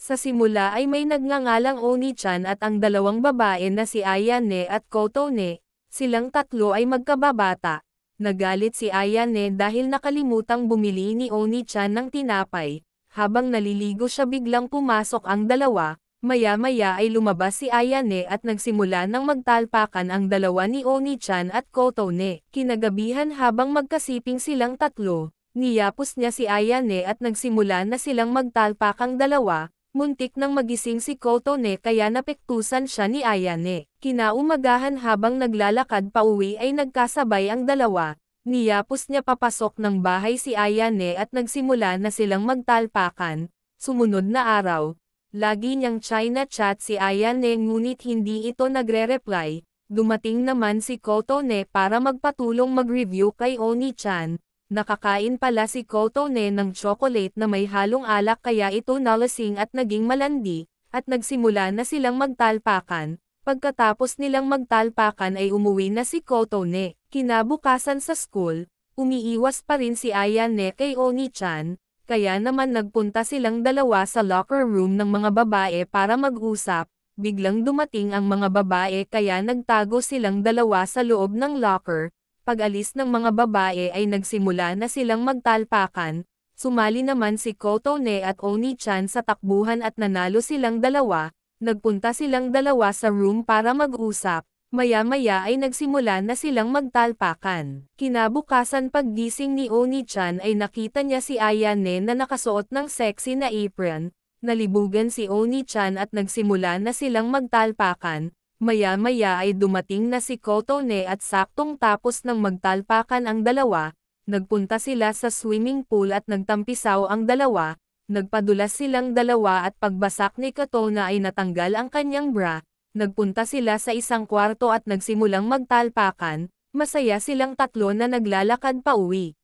Sa simula ay may nagngangalang Oni-chan at ang dalawang babae na si Ayane at Kotone, silang tatlo ay magkababata. Nagalit si Ayane dahil nakalimutang bumili ni Oni-chan ng tinapay. Habang naliligo siya biglang pumasok ang dalawa, maya-maya ay lumabas si Ayane at nagsimula ng magtalpakan ang dalawa ni Oni-chan at Kotone. Kinagabihan habang magkasiping silang tatlo, niyapos niya si Ayane at nagsimula na silang magtalpakang dalawa. Muntik nang magising si Kotone kaya napektusan siya ni Ayane. Kinaumagahan habang naglalakad pauwi ay nagkasabay ang dalawa. Niyapos niya papasok ng bahay si Ayane at nagsimula na silang magtalpakan. Sumunod na araw, lagi niyang China chat si Ayane ngunit hindi ito nagre-reply. Dumating naman si Kotone para magpatulong mag-review kay Oni-chan. Nakakain pala si Kotone ng chocolate na may halong alak kaya ito nalasing at naging malandi, at nagsimula na silang magtalpakan. Pagkatapos nilang magtalpakan ay umuwi na si Kotone. Kinabukasan sa school, umiiwas pa rin si Ayane kay Oni-chan, kaya naman nagpunta silang dalawa sa locker room ng mga babae para mag-usap. Biglang dumating ang mga babae kaya nagtago silang dalawa sa loob ng locker. Pag-alis ng mga babae ay nagsimula na silang magtalpakan. Sumali naman si Kotone at Oni-chan sa takbuhan at nanalo silang dalawa. Nagpunta silang dalawa sa room para mag-usap. Maya-maya ay nagsimula na silang magtalpakan. Kinabukasan paggising ni Oni-chan ay nakita niya si Ayane na nakasuot ng sexy na apron. Nalibugan si Oni-chan at nagsimula na silang magtalpakan. Maya-maya ay dumating na si Kotone at saktong tapos ng magtalpakan ang dalawa, nagpunta sila sa swimming pool at nagtampisaw ang dalawa, nagpadulas silang dalawa at pagbasak ni Kotone ay natanggal ang kanyang bra, nagpunta sila sa isang kwarto at nagsimulang magtalpakan, masaya silang tatlo na naglalakad pauwi.